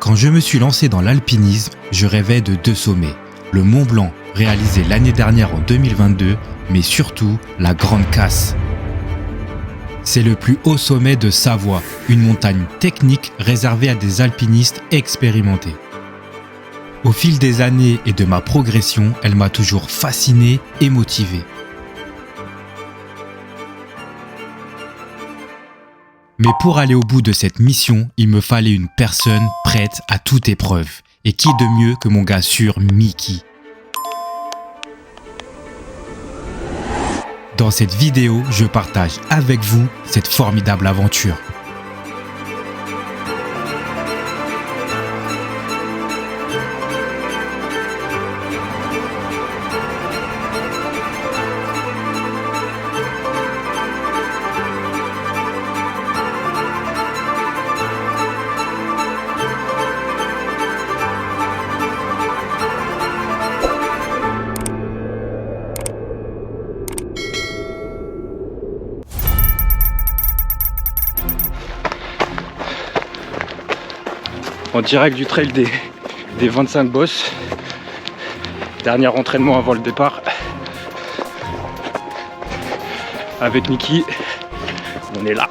Quand je me suis lancé dans l'alpinisme, je rêvais de 2 sommets. Le Mont Blanc, réalisé l'année dernière en 2022, mais surtout la Grande Casse. C'est le plus haut sommet de Savoie, une montagne technique réservée à des alpinistes expérimentés. Au fil des années et de ma progression, elle m'a toujours fasciné et motivé. Mais pour aller au bout de cette mission, il me fallait une personne prête à toute épreuve. Et qui de mieux que mon gars sûr Mickey. Dans cette vidéo, je partage avec vous cette formidable aventure. En direct du trail des 25 bosses. Dernier entraînement avant le départ. Avec Niki, on est là.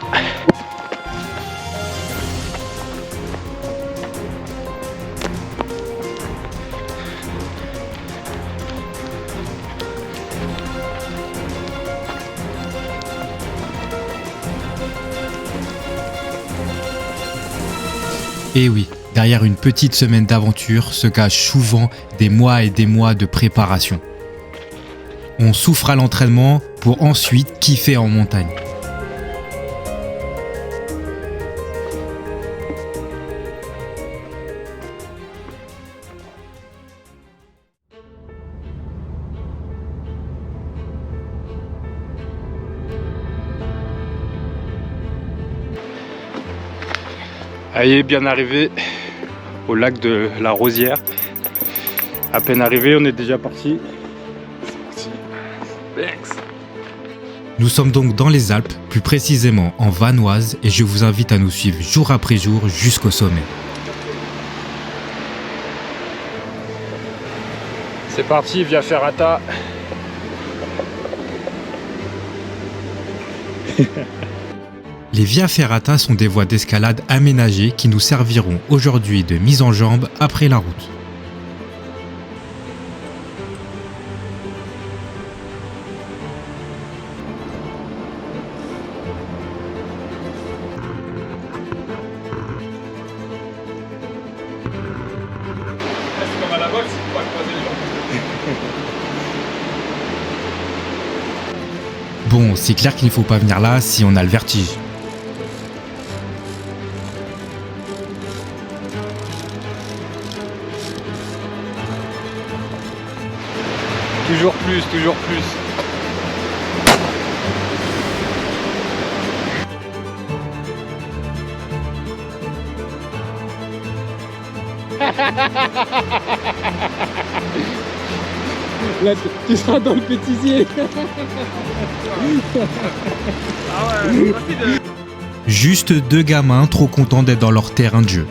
Et oui, derrière une petite semaine d'aventure se cachent souvent des mois et des mois de préparation. On souffre à l'entraînement pour ensuite kiffer en montagne. Allez, bien arrivé au lac de la Rosière. À peine arrivé, on est déjà parti. Nous sommes donc dans les Alpes, plus précisément en Vanoise, et je vous invite à nous suivre jour après jour jusqu'au sommet. C'est parti, Via Ferrata. Les Via Ferrata sont des voies d'escalade aménagées qui nous serviront aujourd'hui de mise en jambe après la route. C'est comme à la boxe, il faut pas croiser les jambes. Bon, c'est clair qu'il ne faut pas venir là si on a le vertige. Toujours plus, toujours plus. Là, tu seras dans le pétisier. Ah ouais, rapide. Juste 2 gamins trop contents d'être dans leur terrain de jeu.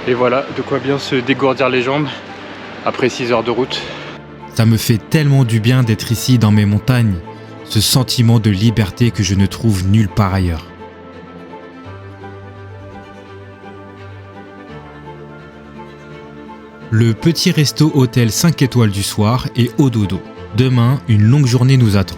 Et voilà, de quoi bien se dégourdir les jambes après 6 heures de route. Ça me fait tellement du bien d'être ici dans mes montagnes, ce sentiment de liberté que je ne trouve nulle part ailleurs. Le petit resto hôtel 5 étoiles du soir est au dodo. Demain, une longue journée nous attend.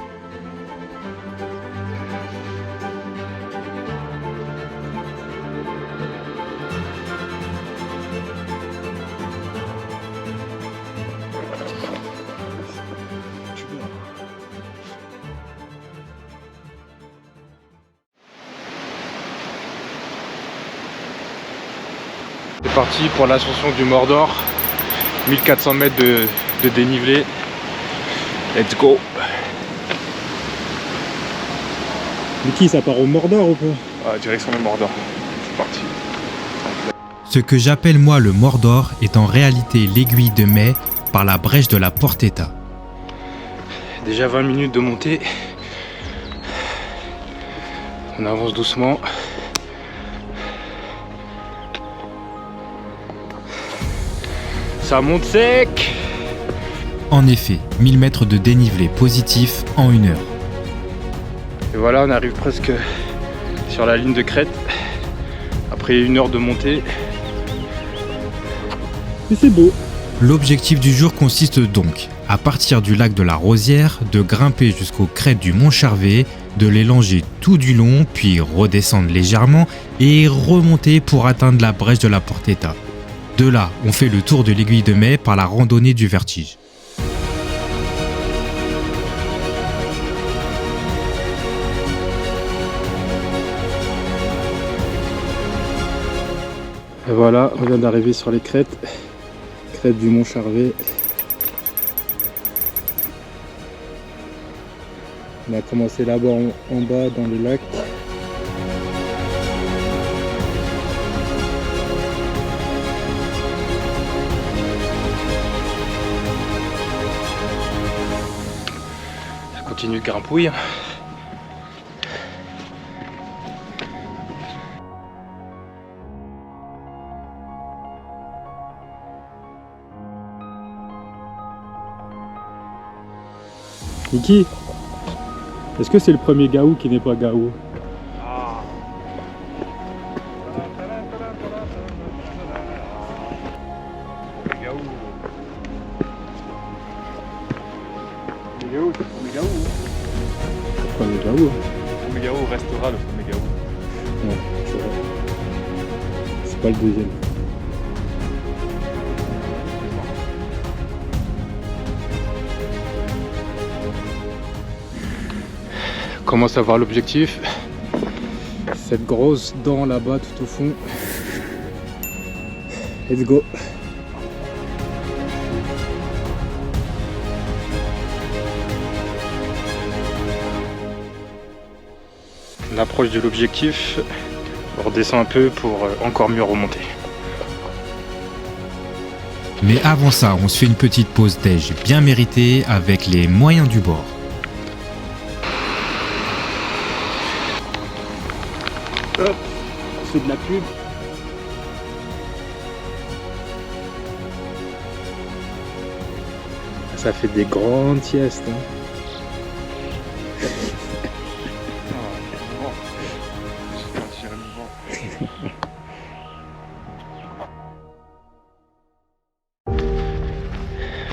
C'est parti pour l'ascension du Mordor. 1400 mètres de dénivelé. Let's go. Niki, ça part au Mordor ou pas? Ah, direction le Mordor. C'est parti. Ce que j'appelle moi le Mordor est en réalité l'aiguille de mai par la brèche de la Portetta. Déjà 20 minutes de montée. On avance doucement. Ça monte sec. En effet, 1000 mètres de dénivelé positif en 1 heure. Et voilà, on arrive presque sur la ligne de crête. Après 1 heure de montée. Et c'est beau. L'objectif du jour consiste donc, à partir du lac de la Rosière, de grimper jusqu'aux crêtes du Mont Charvet, de les longer tout du long, puis redescendre légèrement et remonter pour atteindre la brèche de la Portetta. De là, on fait le tour de l'aiguille de mai par la randonnée du vertige. Et voilà, on vient d'arriver sur les crêtes. Crête du Mont Charvet. On a commencé là-bas en bas dans le lac. Ça continue de grimpouille. Niki, est-ce que c'est le premier Gaou qui n'est pas Gaou? Le premier Gaou. Le premier Gaou restera le premier Gaou. Ouais, c'est vrai. C'est pas le deuxième. On commence à voir l'objectif. Cette grosse dent là-bas tout au fond. Let's go. On approche de l'objectif. On redescend un peu pour encore mieux remonter. Mais avant ça, on se fait une petite pause déj bien méritée avec les moyens du bord. Hop, on fait de la pub. Ça fait des grandes siestes. Hein.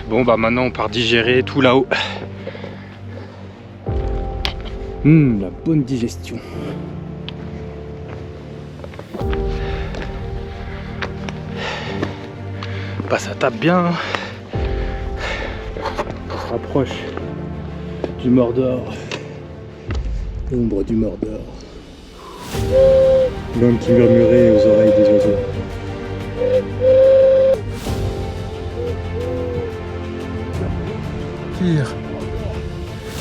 Bon bah maintenant on part digérer tout là-haut. La bonne digestion. Bah ça tape bien. On se rapproche du Mordor. L'ombre du Mordor. L'homme qui murmurait aux oreilles des oiseaux. Tire.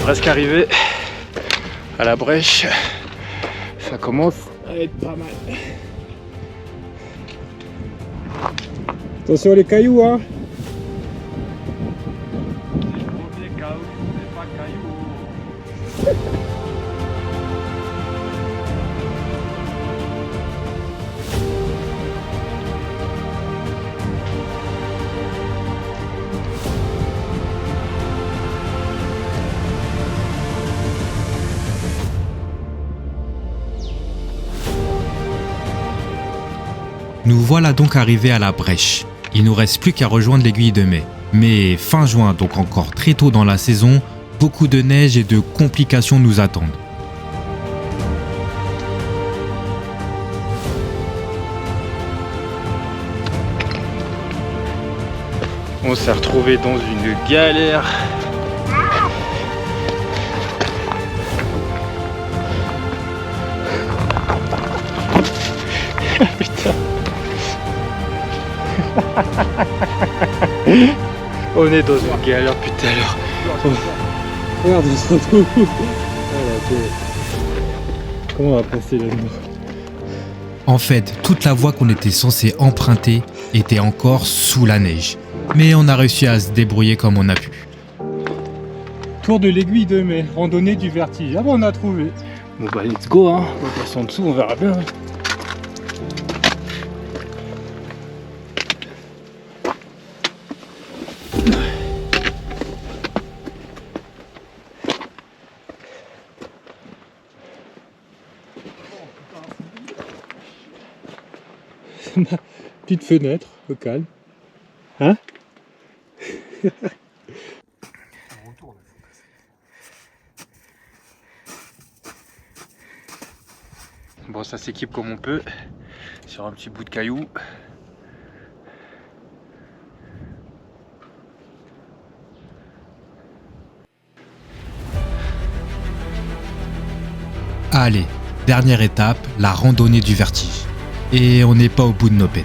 Presque arrivé à la brèche. Ça commence à être pas mal. Attention les cailloux, hein. Nous voilà donc arrivés à la brèche. Il nous reste plus qu'à rejoindre l'aiguille de mai. Mais fin juin, donc encore très tôt dans la saison, beaucoup de neige et de complications nous attendent. On s'est retrouvé dans une galère. Putain. On est dans une galère depuis tout à l'heure. Regarde, on se retrouve. Comment on va passer là-dedans? En fait, toute la voie qu'on était censé emprunter était encore sous la neige. Mais on a réussi à se débrouiller comme on a pu. Tour de l'aiguille de mai, randonnée du vertige. Ah bon, on a trouvé. Bon bah let's go hein. On va passer en dessous, on verra bien. Ma petite fenêtre, au calme. Hein? Bon, ça s'équipe comme on peut sur un petit bout de caillou. Allez, dernière étape, la randonnée du vertige. Et on n'est pas au bout de nos peines.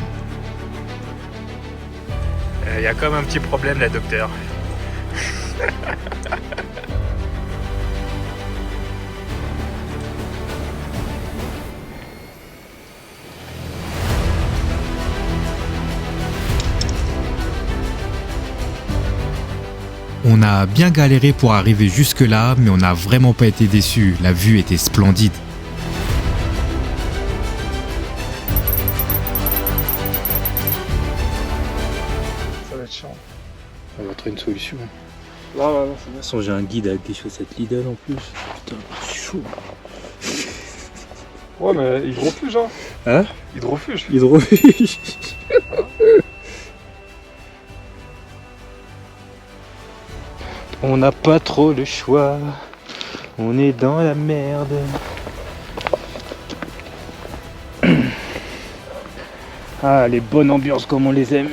Il y a quand même un petit problème là, docteur. On a bien galéré pour arriver jusque-là, mais on n'a vraiment pas été déçus. La vue était splendide. Ça va être chiant. On va trouver une solution. Là, c'est bien. De toute façon, j'ai un guide avec des chaussettes Lidl en plus. Putain, c'est chaud. Ouais, mais hydrofuge, hein. Hein? Hydrofuge. Hydrofuge. On n'a pas trop le choix. On est dans la merde. Ah, les bonnes ambiances comme on les aime.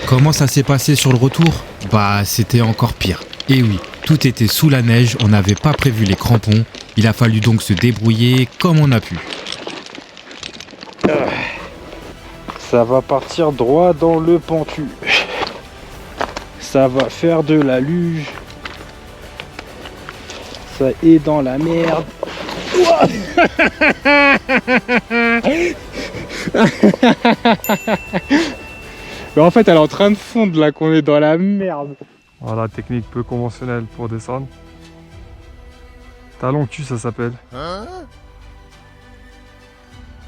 Comment ça s'est passé sur le retour? Bah, c'était encore pire. Et oui, tout était sous la neige, on n'avait pas prévu les crampons. Il a fallu donc se débrouiller comme on a pu. Ça va partir droit dans le pentu. Ça va faire de la luge. Ça est dans la merde. Mais en fait, elle est en train de fondre là, qu'on est dans la merde. Voilà, technique peu conventionnelle pour descendre. Talon cul, ça s'appelle.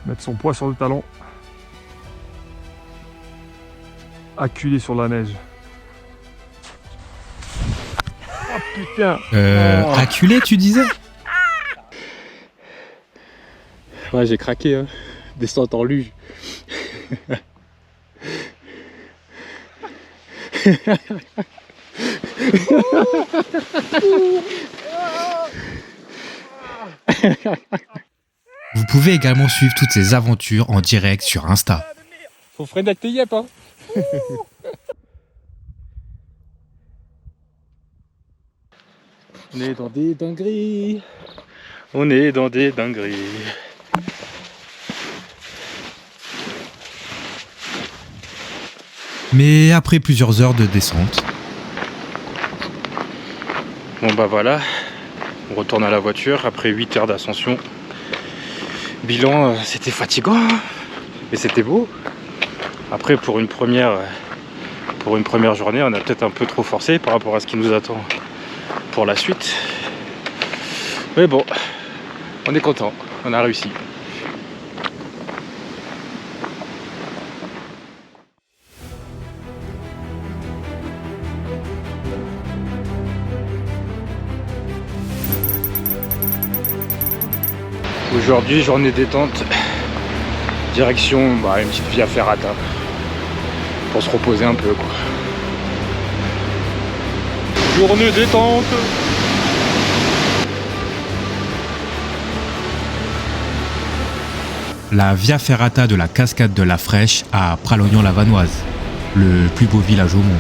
Mettre son poids sur le talon. Acculé sur la neige. Oh putain! Acculé, tu disais? Ouais, j'ai craqué, hein. Descente en luge. Vous pouvez également suivre toutes ces aventures en direct sur Insta. Faut freiner avec tes yep, hein. On est dans des dingueries. On est dans des dingueries. Mais après plusieurs heures de descente, Bon bah voilà, on retourne à la voiture après 8 heures d'ascension. Bilan, c'était fatigant, mais c'était beau. Après pour une première journée, on a peut-être un peu trop forcé par rapport à ce qui nous attend pour la suite. Mais bon, on est content, on a réussi. Aujourd'hui, journée détente, direction une petite via ferrata pour se reposer un peu quoi. Journée détente. la Via Ferrata de la cascade de la Fraîche à Pralognan-la-Vanoise, le plus beau village au monde.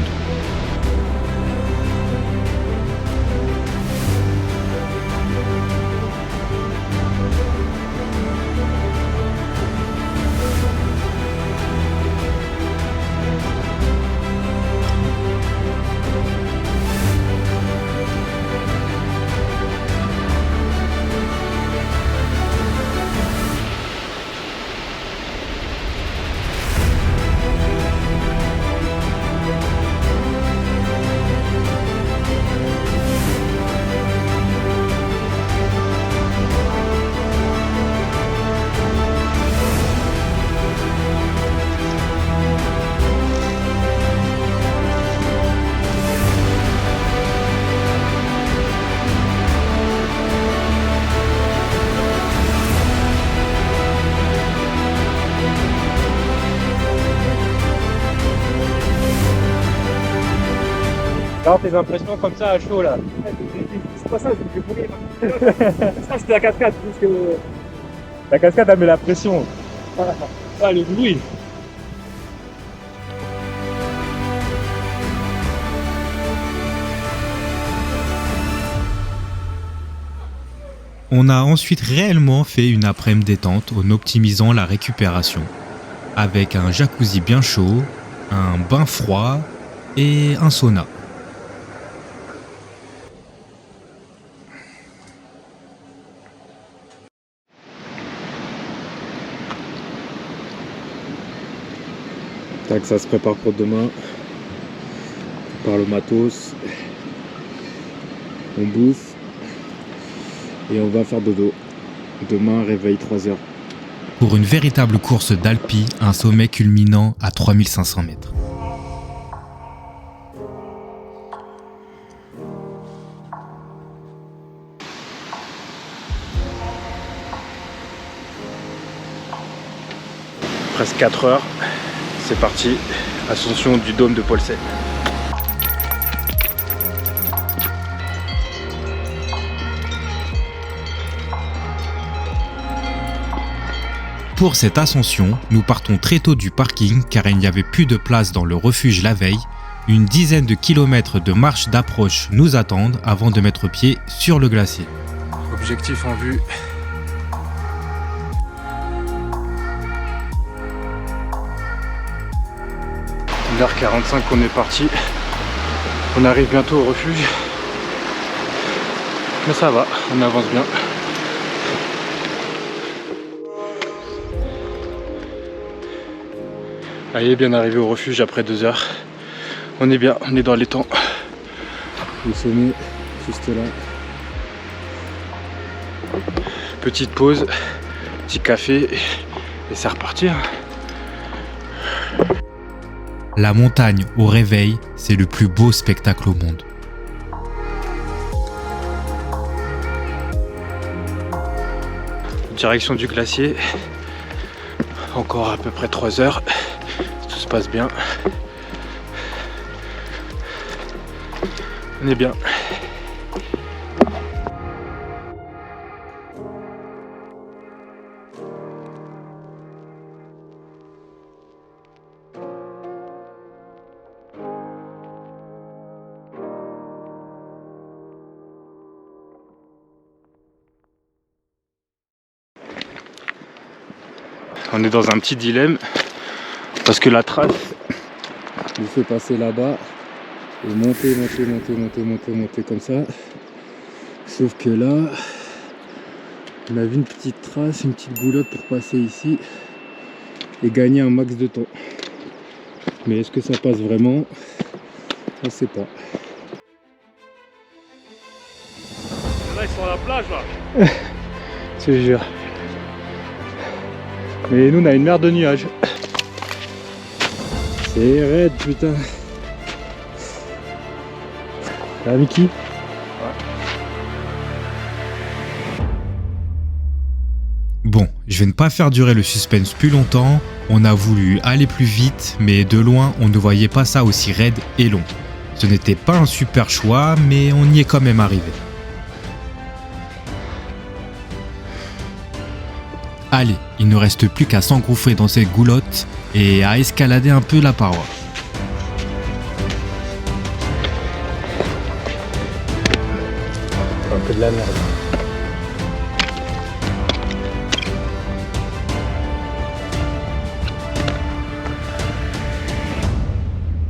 alors tes impressions comme ça à chaud là. C'est pas ça, je vais mourir. Ça, c'était la cascade, plus que. La cascade elle met la pression. Ah, le bruit. On a ensuite réellement fait une après-midi détente en optimisant la récupération, avec un jacuzzi bien chaud, un bain froid et un sauna. Tac, ça se prépare pour demain. On prépare le matos. On bouffe. Et on va faire dodo. Demain, réveil 3h. Pour une véritable course d'Alpi, un sommet culminant à 3500 mètres. Presque 4 heures. C'est parti. Ascension du dôme de Paulsen. Pour cette ascension, nous partons très tôt du parking car il n'y avait plus de place dans le refuge la veille. Une dizaine de kilomètres de marche d'approche nous attendent avant de mettre pied sur le glacier. Objectif en vue. Il est 1h45 qu'on est parti. On arrive bientôt au refuge. Mais ça va, on avance bien. Allez, bien arrivé au refuge après 2 heures. On est bien, on est dans les temps. Le sommet, juste là. Petite pause, petit café et c'est reparti. La montagne au réveil, c'est le plus beau spectacle au monde. Direction du glacier. Encore à peu près 3 heures. Tout se passe bien. On est bien. On est dans un petit dilemme parce que la trace nous fait passer là-bas et monter comme ça. Sauf que là, on a vu une petite trace, une petite goulotte pour passer ici et gagner un max de temps. Mais est-ce que ça passe vraiment? On ne sait pas. Là, ils sont à la plage, là. Je te jure. Mais nous on a une mer de nuages. C'est raide putain. Ça va Mickey? Bon, je vais ne pas faire durer le suspense plus longtemps. On a voulu aller plus vite, mais de loin on ne voyait pas ça aussi raide et long. Ce n'était pas un super choix, mais on y est quand même arrivé. Allez, il ne reste plus qu'à s'engouffrer dans cette goulotte et à escalader un peu la paroi. Un peu de la merde.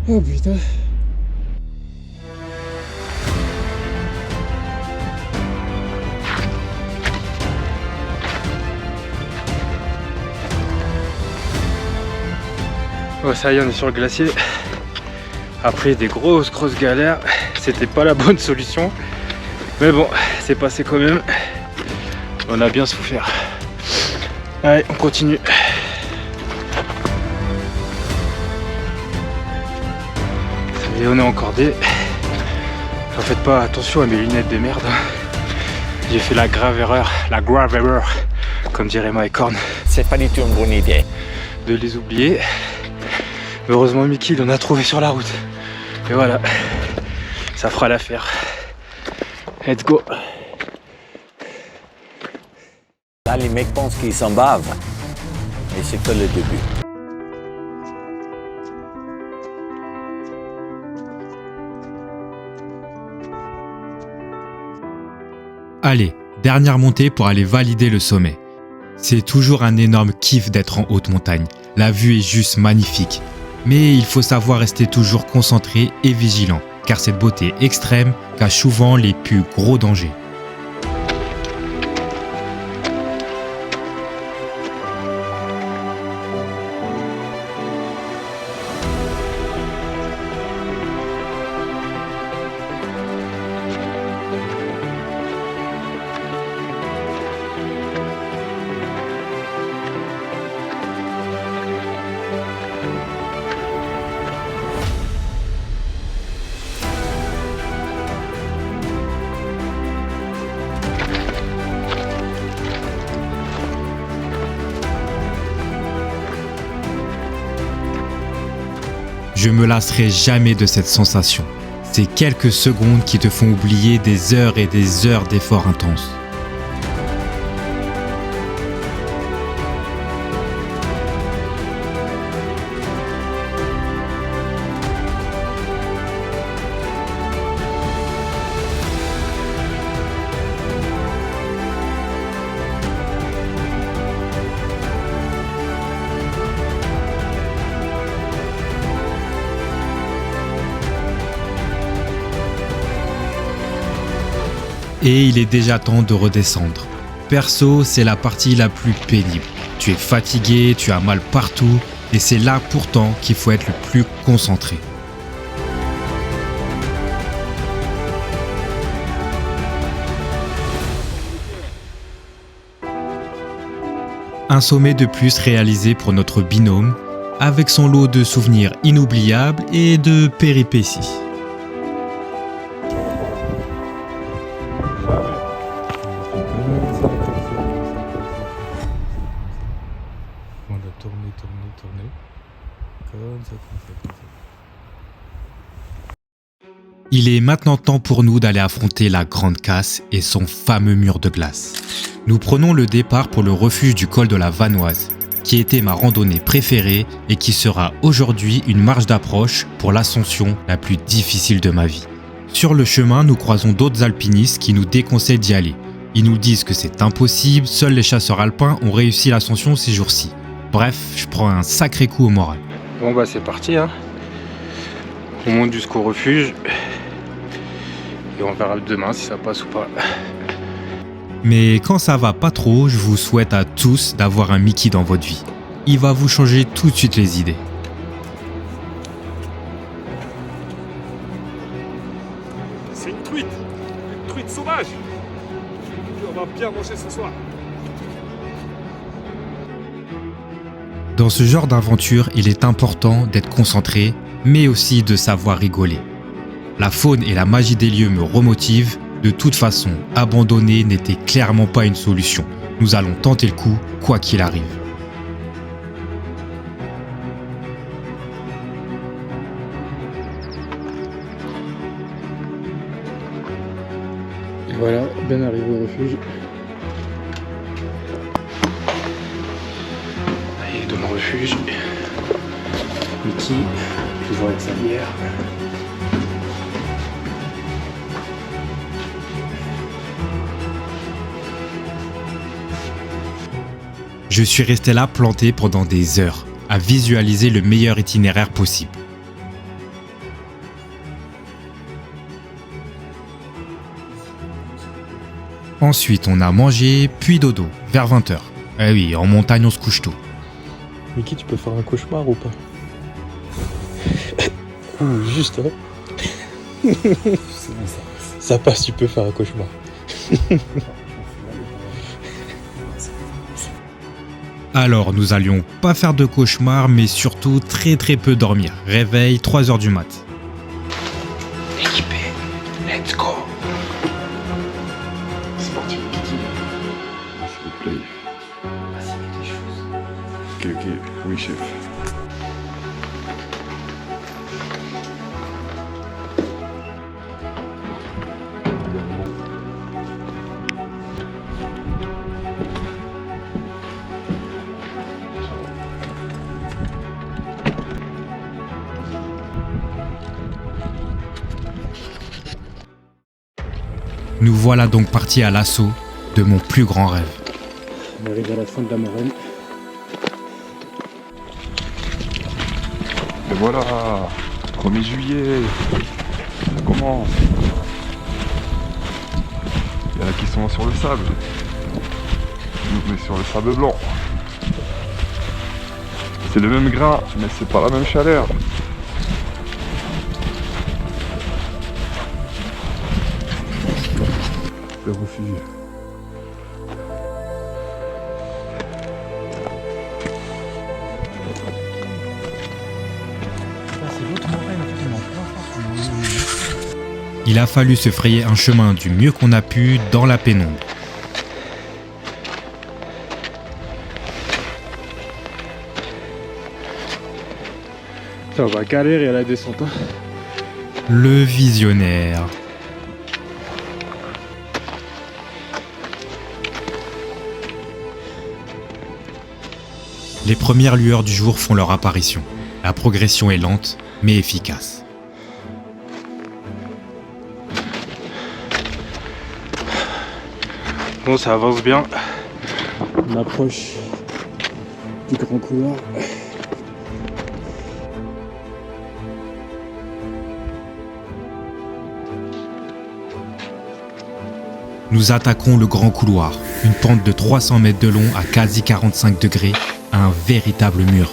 Oh putain. Oh, ça y est, on est sur le glacier. Après des grosses galères, c'était pas la bonne solution. Mais bon, c'est passé quand même. On a bien souffert. Allez, on continue. Ça y est, on est encordé. En faites pas attention à mes lunettes de merde. J'ai fait la grave erreur, comme dirait Mike Horn. C'est pas du tout une bonne idée. De les oublier. Heureusement Mickey il en a trouvé sur la route. Et voilà. ça fera l'affaire. Let's go. Là, les mecs pensent qu'ils s'en bavent. Et c'est que le début. Allez, dernière montée pour aller valider le sommet. C'est toujours un énorme kiff d'être en haute montagne. La vue est juste magnifique. Mais il faut savoir rester toujours concentré et vigilant, car cette beauté extrême cache souvent les plus gros dangers. Je me lasserai jamais de cette sensation. Ces quelques secondes qui te font oublier des heures et des heures d'efforts intenses. Et il est déjà temps de redescendre. Perso, c'est la partie la plus pénible. Tu es fatigué, tu as mal partout, et c'est là pourtant qu'il faut être le plus concentré. Un sommet de plus réalisé pour notre binôme, avec son lot de souvenirs inoubliables et de péripéties. Tourner. Comme ça. Il est maintenant temps pour nous d'aller affronter la Grande Casse et son fameux mur de glace. Nous prenons le départ pour le refuge du col de la Vanoise, qui était ma randonnée préférée et qui sera aujourd'hui une marche d'approche pour l'ascension la plus difficile de ma vie. Sur le chemin, nous croisons d'autres alpinistes qui nous déconseillent d'y aller. Ils nous disent que c'est impossible, seuls les chasseurs alpins ont réussi l'ascension ces jours-ci. Bref, je prends un sacré coup au moral. Bon bah c'est parti hein. On monte jusqu'au refuge. Et on verra demain si ça passe ou pas. Mais quand ça va pas trop, je vous souhaite à tous d'avoir un Mickey dans votre vie. Il va vous changer tout de suite les idées. C'est une truite sauvage. On va bien manger ce soir. Dans ce genre d'aventure, il est important d'être concentré, mais aussi de savoir rigoler. La faune et la magie des lieux me remotivent. De toute façon, abandonner n'était clairement pas une solution. Nous allons tenter le coup, quoi qu'il arrive. Et voilà, bien arrivé au refuge. Allez, de mon refuge. Mickey, toujours avec sa bière. Je suis resté là planté pendant des heures, à visualiser le meilleur itinéraire possible. Ensuite, on a mangé, puis dodo, vers 20h. Eh oui, en montagne, on se couche tôt. Mickey, tu peux faire un cauchemar ou pas? Juste, hein. Ça passe, tu peux faire un cauchemar. Alors, nous allions pas faire de cauchemar, mais surtout très peu dormir. Réveil, 3h du mat. Équipé, let's go. C'est parti, Mickey. S'il vous plaît. Vas-y, mets des choses. Ok, oui chef. Nous voilà donc partis à l'assaut de mon plus grand rêve. On arrive à la fin de la moraine. Et voilà, 1er juillet, ça commence. Il y en a qui sont sur le sable. Nous, on est sur le sable blanc. C'est le même grain, mais c'est pas la même chaleur. Le refuge. Il a fallu se frayer un chemin du mieux qu'on a pu dans la pénombre. Ça va galérer à la descente. Hein. Le visionnaire. Les premières lueurs du jour font leur apparition. La progression est lente, mais efficace. Bon, ça avance bien. On approche du grand couloir. Nous attaquons le grand couloir, une pente de 300 mètres de long à quasi 45 degrés, un véritable mur.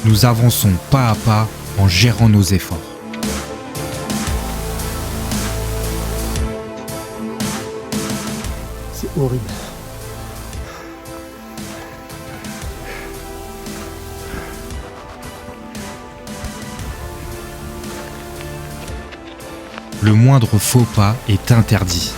Nous avançons pas à pas en gérant nos efforts. C'est horrible. Le moindre faux pas est interdit.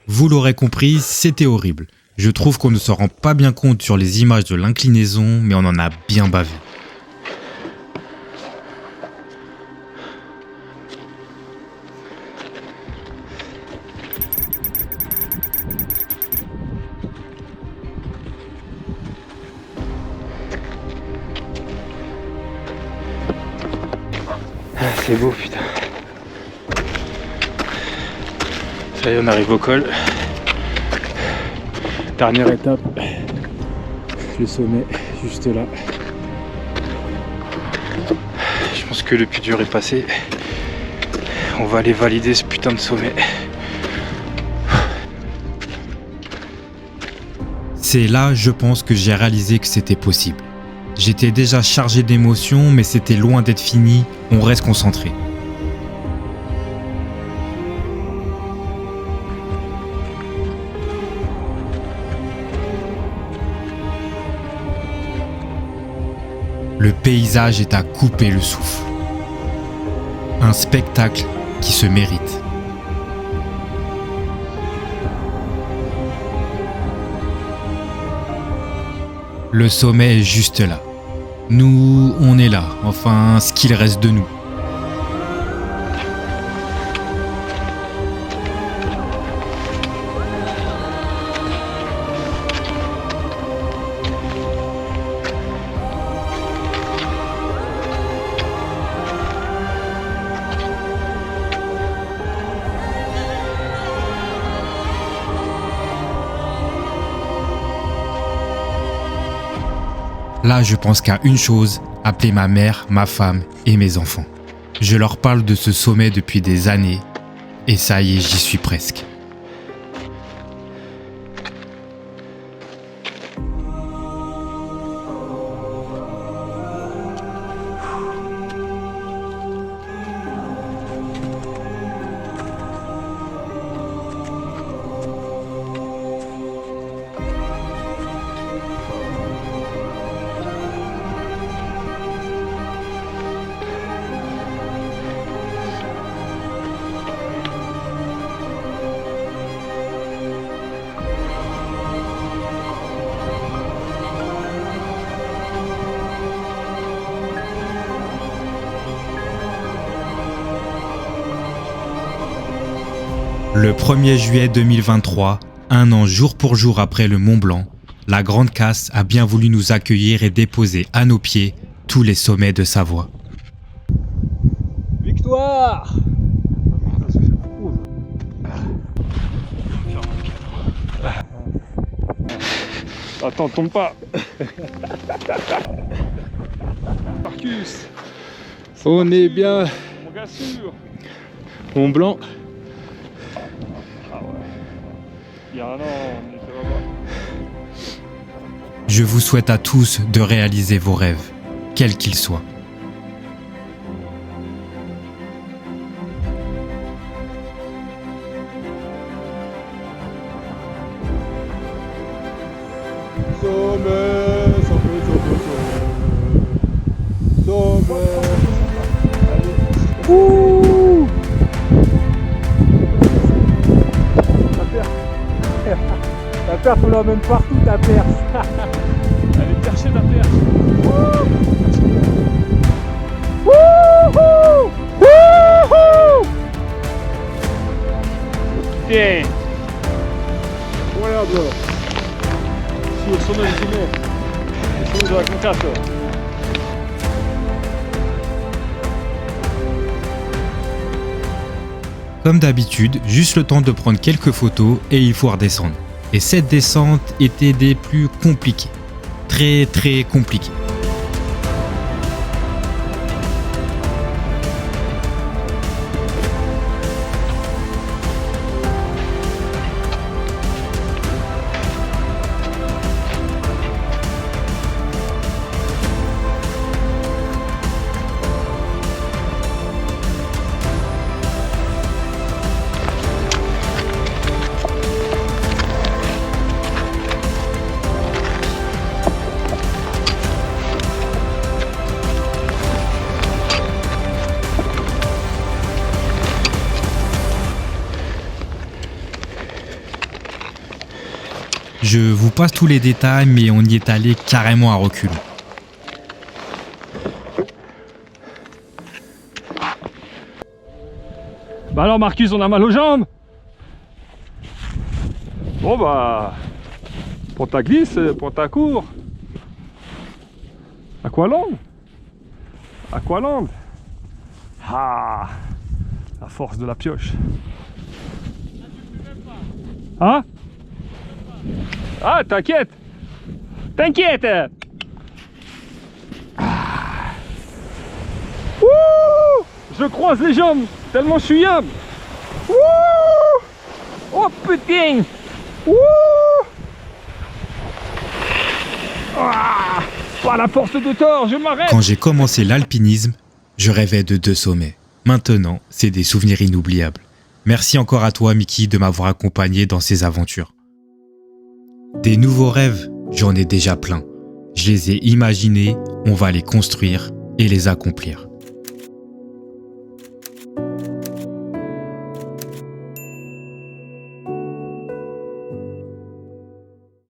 Vous l'aurez compris, c'était horrible. Je trouve qu'on ne se rend pas bien compte sur les images de l'inclinaison, mais on en a bien bavé. Ah, c'est beau, putain. Ça y est, on arrive au col. Dernière étape. Le sommet, juste là. Je pense que le plus dur est passé. On va aller valider ce putain de sommet. C'est là, je pense, que j'ai réalisé que c'était possible. J'étais déjà chargé d'émotions, mais c'était loin d'être fini, on reste concentré. Le paysage est à couper le souffle. Un spectacle qui se mérite. Le sommet est juste là. Nous, on est là, enfin, ce qu'il reste de nous. Là, je pense qu'à une chose, appeler ma mère, ma femme et mes enfants. Je leur parle de ce sommet depuis des années, et ça y est, j'y suis presque. Le 1er juillet 2023, un an jour pour jour après le Mont Blanc, la Grande Casse a bien voulu nous accueillir et déposer à nos pieds tous les sommets de Savoie. Victoire! Attends, tombe pas. Marcus, On est bien, mon gars sûr. Mont Blanc. Ah ouais. Il y a un an, on était là-bas. Je vous souhaite à tous de réaliser vos rêves, quels qu'ils soient. Ta perche, on l'emmène partout, ta perche. Elle est perchée la perche. Tiens. Incroyable. Je suis au sommet du sommet. Je suis de la conquête. Comme d'habitude, juste le temps de prendre quelques photos et il faut redescendre. Et cette descente était des plus compliquées. Très très compliquées. Je vous passe tous les détails, mais on y est allé carrément à reculons. Bah alors Marcus, on a mal aux jambes. Bon bah, pour ta glisse, pour ta cour. Aqualand. Aqualand. Ah, la force de la pioche. Hein? Ah, t'inquiète. T'inquiète. Ah. Ouh, je croise les jambes tellement je suis humble. Ouh. Oh putain. Ouh. Ah. Par la force de Thor, je m'arrête. Quand j'ai commencé l'alpinisme, je rêvais de 2 sommets. Maintenant, c'est des souvenirs inoubliables. Merci encore à toi, Mickey, de m'avoir accompagné dans ces aventures. Des nouveaux rêves, j'en ai déjà plein. Je les ai imaginés, on va les construire et les accomplir.